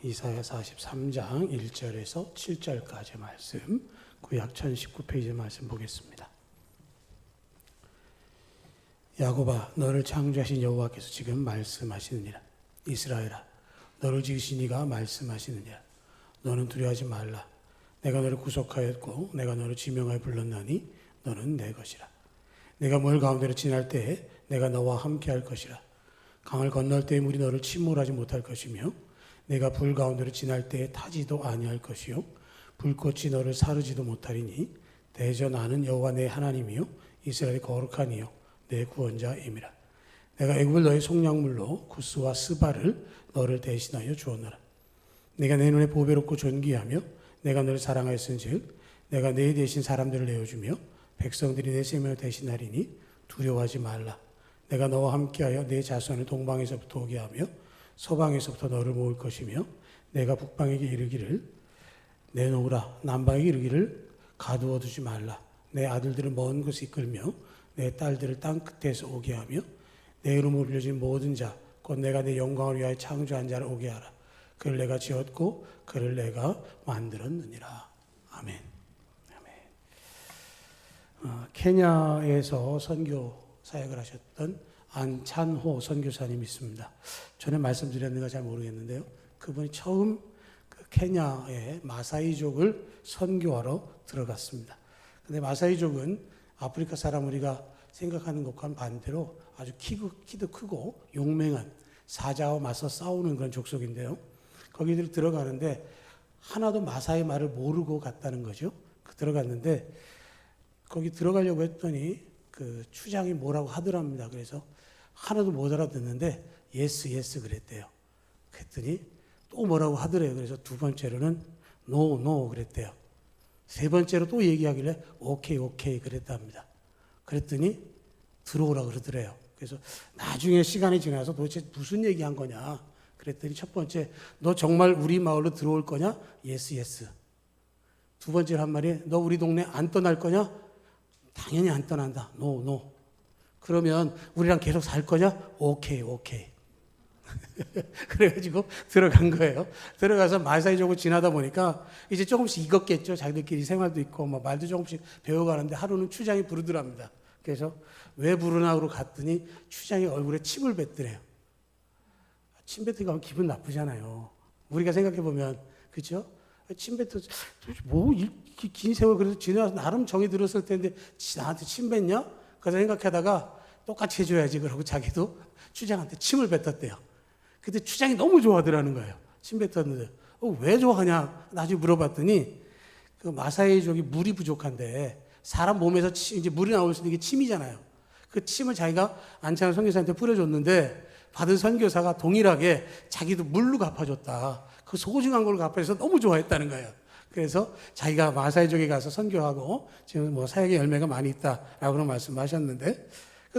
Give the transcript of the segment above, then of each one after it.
이사야 43장 1절에서 7절까지 말씀, 구약 1019페이지 말씀 보겠습니다. 야곱아, 너를 창조하신 여호와께서 지금 말씀하시느니라. 이스라엘아, 너를 지으신 이가 말씀하시느니라. 너는 두려워하지 말라. 내가 너를 구속하였고 내가 너를 지명하여 불렀나니 너는 내 것이라. 내가 물 가운데로 지날 때에 내가 너와 함께할 것이라. 강을 건널 때에 물이 너를 침몰하지 못할 것이며 내가 불 가운데로 지날 때에 타지도 아니할 것이요 불꽃이 너를 사르지도 못하리니 대저 나는 여호와 내 하나님이요 이스라엘의 거룩한 이요 내 구원자임이라. 내가 애굽을 너의 속량물로 구스와 스바를 너를 대신하여 주었노라. 내가 내 눈에 보배롭고 존귀하며 내가 너를 사랑하였은즉 내가 내 대신 사람들을 내어주며 백성들이 내 생명을 대신하리니 두려워하지 말라. 내가 너와 함께하여 내 자손을 동방에서부터 오게 하며 서방에서부터 너를 모을 것이며 내가 북방에게 이르기를 내놓으라. 남방에게 이르기를 가두어 두지 말라. 내 아들들을 먼 곳에 이끌며 내 딸들을 땅 끝에서 오게 하며 내 이름으로 불려진 모든 자 곧 내가 내 영광을 위하여 창조한 자를 오게 하라. 그를 내가 지었고 그를 내가 만들었느니라. 아멘. 아멘. 케냐에서 선교 사역을 하셨던 안찬호 선교사님이 있습니다. 전에 말씀드렸는가 잘 모르겠는데요. 그분이 처음 케냐의 마사이족을 선교하러 들어갔습니다. 근데 마사이족은 아프리카 사람 우리가 생각하는 것과는 반대로 아주 키도 크고 용맹한 사자와 맞서 싸우는 그런 족속인데요. 거기들 들어가는데 하나도 마사이 말을 모르고 갔다는 거죠. 들어갔는데 거기 들어가려고 했더니 그 추장이 뭐라고 하더랍니다. 그래서 하나도 못 알아듣는데 예스 그랬대요. 그랬더니 또 뭐라고 하더래요. 그래서 두 번째로는 노 그랬대요. 세 번째로 또 얘기하길래 오케이 그랬답니다. 그랬더니 들어오라 그러더래요. 그래서 나중에 시간이 지나서 도대체 무슨 얘기한 거냐 그랬더니 첫 번째, 너 정말 우리 마을로 들어올 거냐? 예스. 두 번째 한 말이, 너 우리 동네 안 떠날 거냐? 당연히 안 떠난다. 노. 그러면 우리랑 계속 살 거냐? 오케이. 그래가지고 들어간 거예요. 들어가서 마사이족을 지나다 보니까 이제 조금씩 익었겠죠. 자기들끼리 생활도 있고 뭐 말도 조금씩 배워가는데 하루는 추장이 부르더랍니다. 그래서 왜 부르나 하고 갔더니 추장이 얼굴에 침을 뱉더래요. 침 뱉으니까 가면 기분 나쁘잖아요. 우리가 생각해보면 그렇죠? 침 뱉어 긴 세월 그래서 지나서 나름 정이 들었을 텐데 나한테 침 뱉냐? 그래서 생각하다가 똑같이 해줘야지 그러고 자기도 추장한테 침을 뱉었대요. 근데 추장이 너무 좋아하더라는 거예요. 침 뱉었는데 왜 좋아하냐? 나중에 물어봤더니 그 마사이족이 물이 부족한데 사람 몸에서 이제 물이 나올 수 있는 게 침이잖아요. 그 침을 자기가 안찬호 선교사한테 뿌려줬는데 받은 선교사가 동일하게 자기도 물로 갚아줬다. 그 소중한 걸 갚아줘서 너무 좋아했다는 거예요. 그래서 자기가 마사이족에 가서 선교하고 지금 뭐 사역의 열매가 많이 있다라고 말씀하셨는데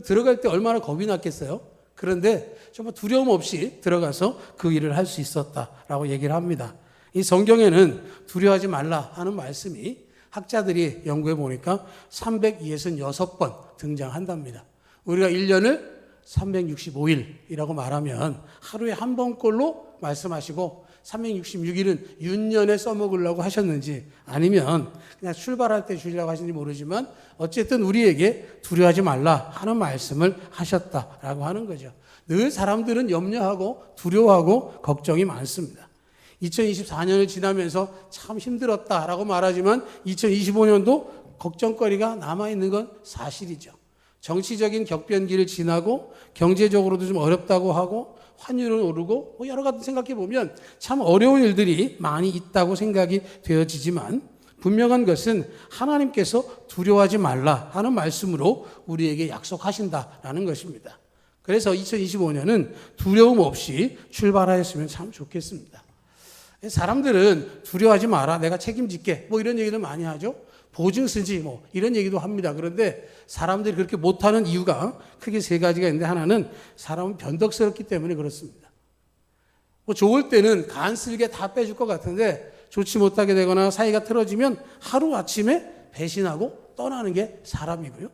들어갈 때 얼마나 겁이 났겠어요. 그런데 정말 두려움 없이 들어가서 그 일을 할 수 있었다라고 얘기를 합니다. 이 성경에는 두려워하지 말라 하는 말씀이 학자들이 연구해 보니까 366번 등장한답니다. 우리가 1년을 365일이라고 말하면 하루에 한 번꼴로 말씀하시고 366일은 윤년에 써먹으려고 하셨는지 아니면 그냥 출발할 때 주려고 하시는지 모르지만 어쨌든 우리에게 두려워하지 말라 하는 말씀을 하셨다라고 하는 거죠. 늘 사람들은 염려하고 두려워하고 걱정이 많습니다. 2024년을 지나면서 참 힘들었다라고 말하지만 2025년도 걱정거리가 남아있는 건 사실이죠. 정치적인 격변기를 지나고 경제적으로도 좀 어렵다고 하고 환율은 오르고 뭐 여러 가지 생각해 보면 참 어려운 일들이 많이 있다고 생각이 되어지지만 분명한 것은 하나님께서 두려워하지 말라 하는 말씀으로 우리에게 약속하신다라는 것입니다. 그래서 2025년은 두려움 없이 출발하였으면 참 좋겠습니다. 사람들은 두려워하지 마라, 내가 책임질게 뭐 이런 얘기를 많이 하죠. 보증 쓰지 뭐 이런 얘기도 합니다. 그런데 사람들이 그렇게 못하는 이유가 크게 세 가지가 있는데 하나는 사람은 변덕스럽기 때문에 그렇습니다. 뭐 좋을 때는 간쓸게 다 빼줄 것 같은데 좋지 못하게 되거나 사이가 틀어지면 하루아침에 배신하고 떠나는 게 사람이고요.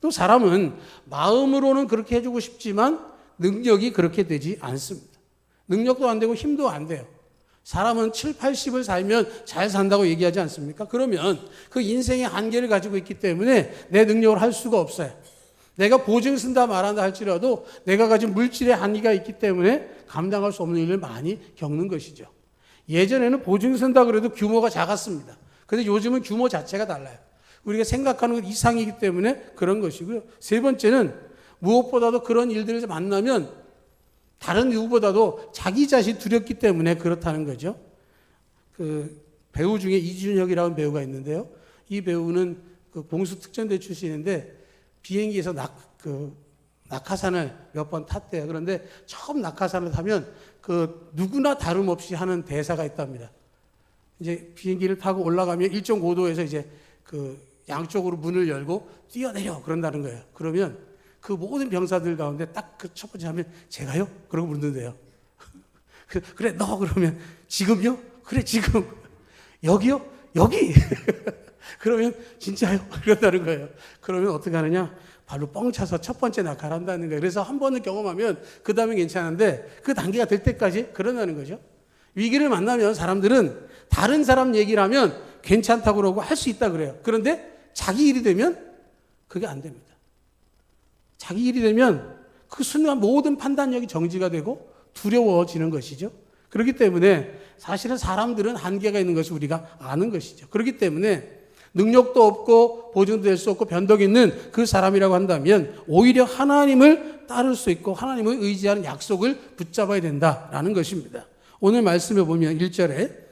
또 사람은 마음으로는 그렇게 해주고 싶지만 능력이 그렇게 되지 않습니다. 능력도 안 되고 힘도 안 돼요. 사람은 7, 80을 살면 잘 산다고 얘기하지 않습니까? 그러면 그 인생의 한계를 가지고 있기 때문에 내 능력을 할 수가 없어요. 내가 보증 쓴다 말한다 할지라도 내가 가진 물질의 한계가 있기 때문에 감당할 수 없는 일을 많이 겪는 것이죠. 예전에는 보증 쓴다 그래도 규모가 작았습니다. 근데 요즘은 규모 자체가 달라요. 우리가 생각하는 것 이상이기 때문에 그런 것이고요. 세 번째는 무엇보다도 그런 일들을 만나면 다른 누구보다도 자기 자신 두렵기 때문에 그렇다는 거죠. 그 배우 중에 이준혁이라는 배우가 있는데요. 이 배우는 그 공수 특전대 출신인데 비행기에서 낙하산을 몇 번 탔대요. 그런데 처음 낙하산을 타면 그 누구나 다름없이 하는 대사가 있답니다. 이제 비행기를 타고 올라가면 일정 고도에서 이제 그 양쪽으로 문을 열고 뛰어내려 그런다는 거예요. 그러면 그 모든 병사들 가운데 딱 그 첫 번째 하면 제가요? 그러고 묻는데요. 그래 너 그러면 지금요? 그래 지금. 여기요? 여기. 그러면 진짜요? 그런다는 거예요. 그러면 어떻게 하느냐? 발로 뻥 차서 첫 번째 낙하를 한다는 거예요. 그래서 한 번을 경험하면 그 다음에 괜찮은데 그 단계가 될 때까지 그런다는 거죠. 위기를 만나면 사람들은 다른 사람 얘기를 하면 괜찮다고 그러고 할 수 있다 그래요. 그런데 자기 일이 되면 그게 안 됩니다. 자기 일이 되면 그 순간 모든 판단력이 정지가 되고 두려워지는 것이죠. 그렇기 때문에 사실은 사람들은 한계가 있는 것을 우리가 아는 것이죠. 그렇기 때문에 능력도 없고 보증도 될 수 없고 변덕이 있는 그 사람이라고 한다면 오히려 하나님을 따를 수 있고 하나님을 의지하는 약속을 붙잡아야 된다라는 것입니다. 오늘 말씀에 보면 1절에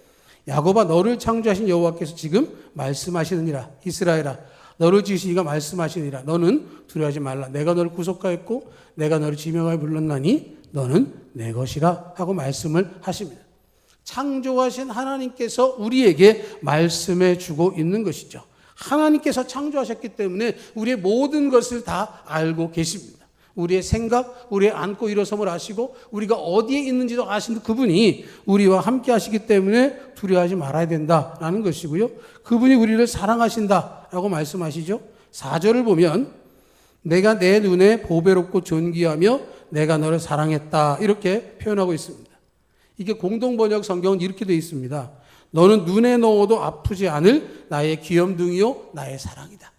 야곱아 너를 창조하신 여호와께서 지금 말씀하시느니라. 이스라엘아 너를 지으신 이가 말씀하시니라. 너는 두려워하지 말라. 내가 너를 구속하였고 내가 너를 지명하여 불렀나니 너는 내 것이라 하고 말씀을 하십니다. 창조하신 하나님께서 우리에게 말씀해 주고 있는 것이죠. 하나님께서 창조하셨기 때문에 우리의 모든 것을 다 알고 계십니다. 우리의 생각, 우리의 앉고 일어섬을 아시고 우리가 어디에 있는지도 아시는 그분이 우리와 함께 하시기 때문에 두려워하지 말아야 된다라는 것이고요. 그분이 우리를 사랑하신다라고 말씀하시죠. 4절을 보면 내가 내 눈에 보배롭고 존귀하며 내가 너를 사랑했다 이렇게 표현하고 있습니다. 이게 공동번역 성경은 이렇게 되어 있습니다. 너는 눈에 넣어도 아프지 않을 나의 귀염둥이요 나의 사랑이다.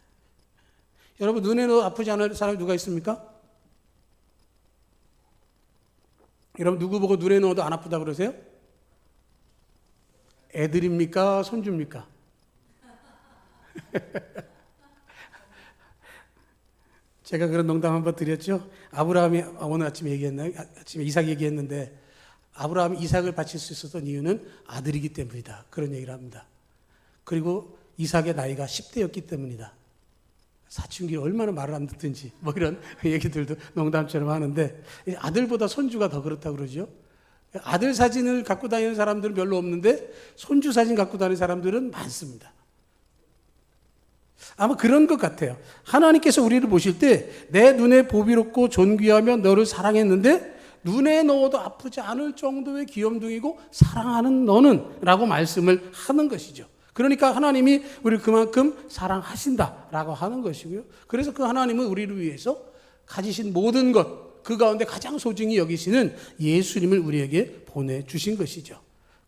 여러분 눈에 넣어도 아프지 않을 사람이 누가 있습니까? 여러분 누구 보고 눈에 넣어도 안 아프다 그러세요? 애들입니까? 손주입니까? 제가 그런 농담 한번 드렸죠. 아브라함이 오늘 아침에 얘기했나요? 아침에 이삭 얘기했는데 아브라함이 이삭을 바칠 수 있었던 이유는 아들이기 때문이다. 그런 얘기를 합니다. 그리고 이삭의 나이가 10대였기 때문이다. 사춘기에 얼마나 말을 안 듣든지 뭐 이런 얘기들도 농담처럼 하는데 아들보다 손주가 더 그렇다고 그러죠. 아들 사진을 갖고 다니는 사람들은 별로 없는데 손주 사진 갖고 다니는 사람들은 많습니다. 아마 그런 것 같아요. 하나님께서 우리를 보실 때 내 눈에 보비롭고 존귀하며 너를 사랑했는데 눈에 넣어도 아프지 않을 정도의 귀염둥이고 사랑하는 너는 라고 말씀을 하는 것이죠. 그러니까 하나님이 우리를 그만큼 사랑하신다라고 하는 것이고요. 그래서 그 하나님은 우리를 위해서 가지신 모든 것, 그 가운데 가장 소중히 여기시는 예수님을 우리에게 보내주신 것이죠.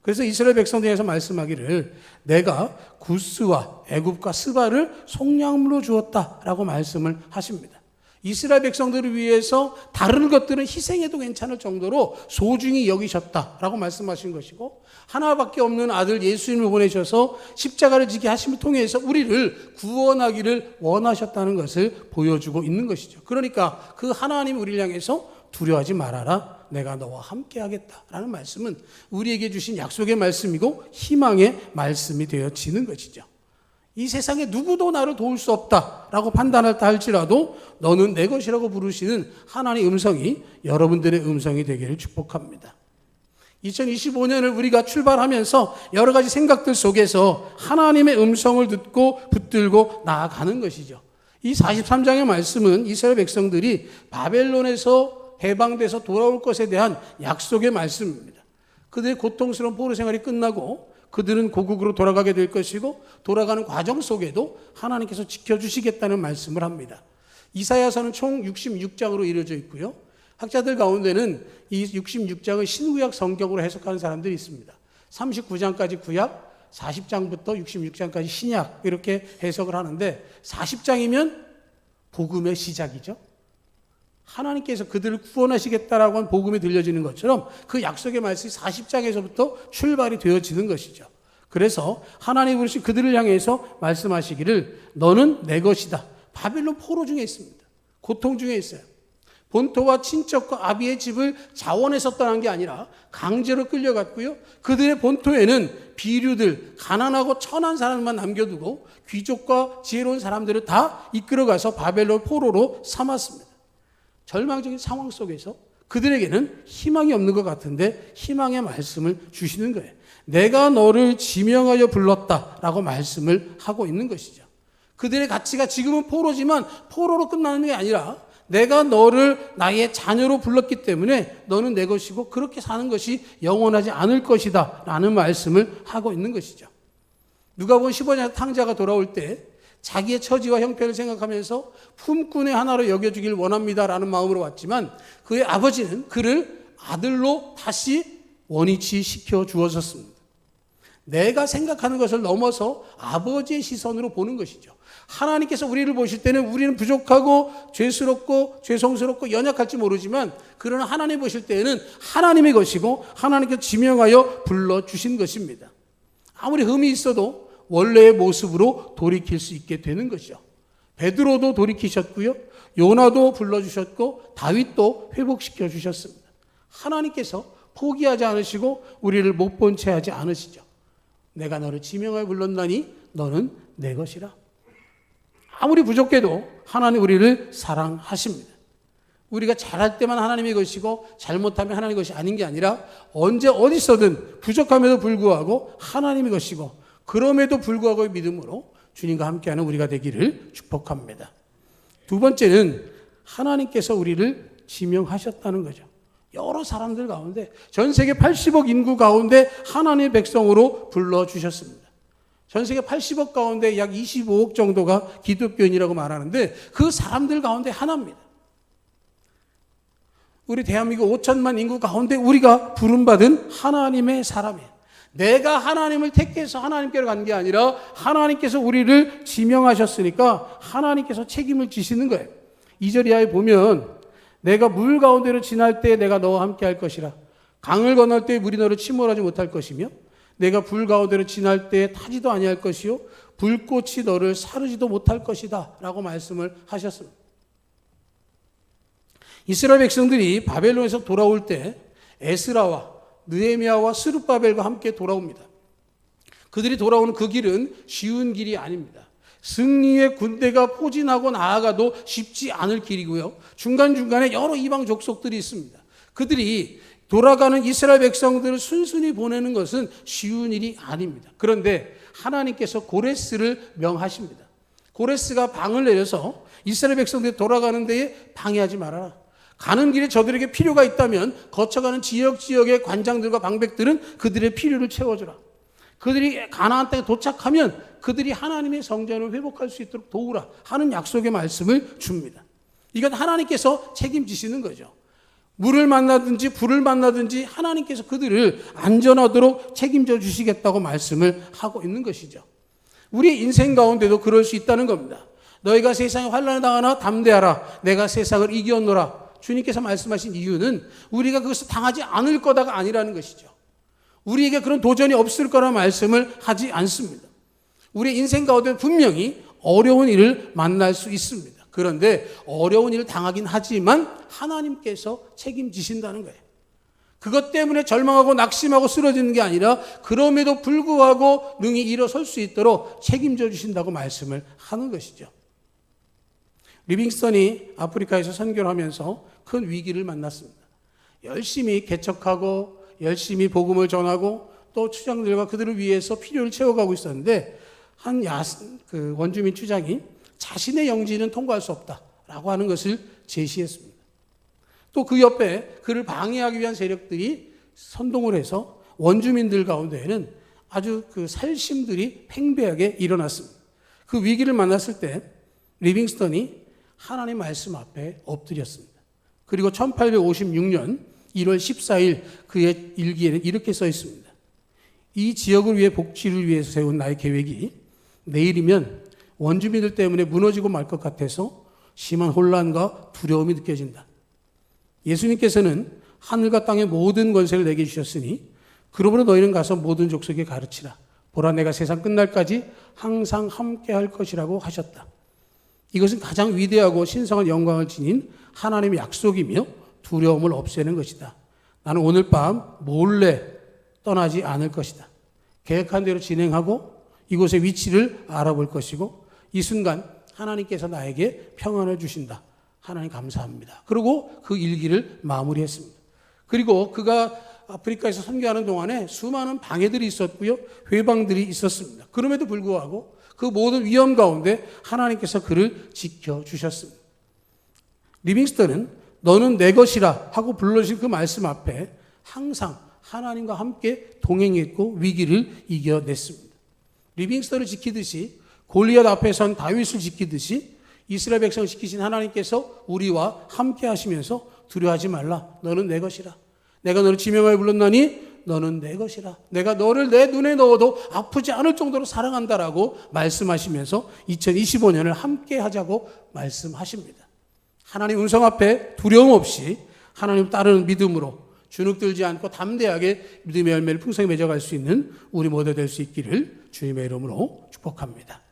그래서 이스라엘 백성들에서 말씀하기를 내가 구스와 애굽과 스바를 속량물로 주었다라고 말씀을 하십니다. 이스라엘 백성들을 위해서 다른 것들은 희생해도 괜찮을 정도로 소중히 여기셨다라고 말씀하신 것이고 하나밖에 없는 아들 예수님을 보내셔서 십자가를 지게 하심을 통해서 우리를 구원하기를 원하셨다는 것을 보여주고 있는 것이죠. 그러니까 그 하나님 우리를 향해서 두려워하지 말아라. 내가 너와 함께 하겠다라는 말씀은 우리에게 주신 약속의 말씀이고 희망의 말씀이 되어지는 것이죠. 이 세상에 누구도 나를 도울 수 없다라고 판단할다 할지라도 너는 내 것이라고 부르시는 하나님의 음성이 여러분들의 음성이 되기를 축복합니다. 2025년을 우리가 출발하면서 여러 가지 생각들 속에서 하나님의 음성을 듣고 붙들고 나아가는 것이죠. 이 43장의 말씀은 이스라엘 백성들이 바벨론에서 해방돼서 돌아올 것에 대한 약속의 말씀입니다. 그들의 고통스러운 포로 생활이 끝나고 그들은 고국으로 돌아가게 될 것이고 돌아가는 과정 속에도 하나님께서 지켜주시겠다는 말씀을 합니다. 이사야서는 총 66장으로 이루어져 있고요. 학자들 가운데는 이 66장을 신구약 성경으로 해석하는 사람들이 있습니다. 39장까지 구약, 40장부터 66장까지 신약 이렇게 해석을 하는데 40장이면 복음의 시작이죠. 하나님께서 그들을 구원하시겠다라고 한 복음이 들려지는 것처럼 그 약속의 말씀이 40장에서부터 출발이 되어지는 것이죠. 그래서 하나님 부르신 그들을 향해서 말씀하시기를 너는 내 것이다. 바벨론 포로 중에 있습니다. 고통 중에 있어요. 본토와 친척과 아비의 집을 자원해서 떠난 게 아니라 강제로 끌려갔고요. 그들의 본토에는 비류들, 가난하고 천한 사람만 남겨두고 귀족과 지혜로운 사람들을 다 이끌어가서 바벨론 포로로 삼았습니다. 절망적인 상황 속에서 그들에게는 희망이 없는 것 같은데 희망의 말씀을 주시는 거예요. 내가 너를 지명하여 불렀다라고 말씀을 하고 있는 것이죠. 그들의 가치가 지금은 포로지만 포로로 끝나는 게 아니라 내가 너를 나의 자녀로 불렀기 때문에 너는 내 것이고 그렇게 사는 것이 영원하지 않을 것이다 라는 말씀을 하고 있는 것이죠. 누가복음 15장 탕자가 돌아올 때 자기의 처지와 형편을 생각하면서 품꾼의 하나로 여겨주길 원합니다라는 마음으로 왔지만 그의 아버지는 그를 아들로 다시 원위치 시켜 주었었습니다. 내가 생각하는 것을 넘어서 아버지의 시선으로 보는 것이죠. 하나님께서 우리를 보실 때는 우리는 부족하고 죄스럽고 죄송스럽고 연약할지 모르지만 그러나 하나님 보실 때에는 하나님의 것이고 하나님께서 지명하여 불러주신 것입니다. 아무리 흠이 있어도 원래의 모습으로 돌이킬 수 있게 되는 것이죠. 베드로도 돌이키셨고요. 요나도 불러주셨고 다윗도 회복시켜 주셨습니다. 하나님께서 포기하지 않으시고 우리를 못 본 채 하지 않으시죠. 내가 너를 지명하여 불렀나니 너는 내 것이라. 아무리 부족해도 하나님 우리를 사랑하십니다. 우리가 잘할 때만 하나님의 것이고 잘못하면 하나님의 것이 아닌 게 아니라 언제 어디서든 부족함에도 불구하고 하나님의 것이고 그럼에도 불구하고의 믿음으로 주님과 함께하는 우리가 되기를 축복합니다. 두 번째는 하나님께서 우리를 지명하셨다는 거죠. 여러 사람들 가운데 전 세계 80억 인구 가운데 하나님의 백성으로 불러주셨습니다. 전 세계 80억 가운데 약 25억 정도가 기독교인이라고 말하는데 그 사람들 가운데 하나입니다. 우리 대한민국 5천만 인구 가운데 우리가 부름받은 하나님의 사람이에요. 내가 하나님을 택해서 하나님께로 간 게 아니라 하나님께서 우리를 지명하셨으니까 하나님께서 책임을 지시는 거예요. 2절 이하에 보면 내가 물 가운데로 지날 때 내가 너와 함께 할 것이라. 강을 건널 때 물이 너를 침몰하지 못할 것이며 내가 불 가운데로 지날 때 타지도 아니할 것이요 불꽃이 너를 사르지도 못할 것이다 라고 말씀을 하셨습니다. 이스라엘 백성들이 바벨론에서 돌아올 때 에스라와 느헤미야와 스룹바벨과 함께 돌아옵니다. 그들이 돌아오는 그 길은 쉬운 길이 아닙니다. 승리의 군대가 포진하고 나아가도 쉽지 않을 길이고요. 중간중간에 여러 이방 족속들이 있습니다. 그들이 돌아가는 이스라엘 백성들을 순순히 보내는 것은 쉬운 일이 아닙니다. 그런데 하나님께서 고레스를 명하십니다. 고레스가 방을 내려서 이스라엘 백성들이 돌아가는 데에 방해하지 말아라. 가는 길에 저들에게 필요가 있다면 거쳐가는 지역의 관장들과 방백들은 그들의 필요를 채워주라. 그들이 가나안 땅에 도착하면 그들이 하나님의 성전을 회복할 수 있도록 도우라 하는 약속의 말씀을 줍니다. 이건 하나님께서 책임지시는 거죠. 물을 만나든지 불을 만나든지 하나님께서 그들을 안전하도록 책임져 주시겠다고 말씀을 하고 있는 것이죠. 우리의 인생 가운데도 그럴 수 있다는 겁니다. 너희가 세상에 환난을 당하나 담대하라. 내가 세상을 이겼노라. 주님께서 말씀하신 이유는 우리가 그것을 당하지 않을 거다가 아니라는 것이죠. 우리에게 그런 도전이 없을 거라는 말씀을 하지 않습니다. 우리의 인생 가운데 분명히 어려운 일을 만날 수 있습니다. 그런데 어려운 일을 당하긴 하지만 하나님께서 책임지신다는 거예요. 그것 때문에 절망하고 낙심하고 쓰러지는 게 아니라 그럼에도 불구하고 능히 일어설 수 있도록 책임져 주신다고 말씀을 하는 것이죠. 리빙스턴이 아프리카에서 선교를 하면서 큰 위기를 만났습니다. 열심히 개척하고 열심히 복음을 전하고 또 추장들과 그들을 위해서 필요를 채워가고 있었는데 한 원주민 추장이 자신의 영지는 통과할 수 없다라고 하는 것을 제시했습니다. 또 그 옆에 그를 방해하기 위한 세력들이 선동을 해서 원주민들 가운데에는 아주 그 살심들이 팽배하게 일어났습니다. 그 위기를 만났을 때 리빙스턴이 하나님 말씀 앞에 엎드렸습니다. 그리고 1856년 1월 14일 그의 일기에는 이렇게 써 있습니다. 이 지역을 위해 복지를 위해서 세운 나의 계획이 내일이면 원주민들 때문에 무너지고 말 것 같아서 심한 혼란과 두려움이 느껴진다. 예수님께서는 하늘과 땅의 모든 권세를 내게 주셨으니 그러므로 너희는 가서 모든 족속에 가르치라. 보라, 내가 세상 끝날까지 항상 함께 할 것이라고 하셨다. 이것은 가장 위대하고 신성한 영광을 지닌 하나님의 약속이며 두려움을 없애는 것이다. 나는 오늘 밤 몰래 떠나지 않을 것이다. 계획한 대로 진행하고 이곳의 위치를 알아볼 것이고 이 순간 하나님께서 나에게 평안을 주신다. 하나님 감사합니다. 그리고 그 일기를 마무리했습니다. 그리고 그가 아프리카에서 선교하는 동안에 수많은 방해들이 있었고요. 회방들이 있었습니다. 그럼에도 불구하고 그 모든 위험 가운데 하나님께서 그를 지켜주셨습니다. 리빙스턴은 너는 내 것이라 하고 불러주신 그 말씀 앞에 항상 하나님과 함께 동행했고 위기를 이겨냈습니다. 리빙스턴을 지키듯이 골리앗 앞에 선 다윗을 지키듯이 이스라엘 백성을 지키신 하나님께서 우리와 함께 하시면서 두려워하지 말라. 너는 내 것이라. 내가 너를 지명하여 불렀나니 너는 내 것이라. 내가 너를 내 눈에 넣어도 아프지 않을 정도로 사랑한다라고 말씀하시면서 2025년을 함께 하자고 말씀하십니다. 하나님 음성 앞에 두려움 없이 하나님 따르는 믿음으로 주눅들지 않고 담대하게 믿음의 열매를 풍성히 맺어갈 수 있는 우리 모두 될 수 있기를 주님의 이름으로 축복합니다.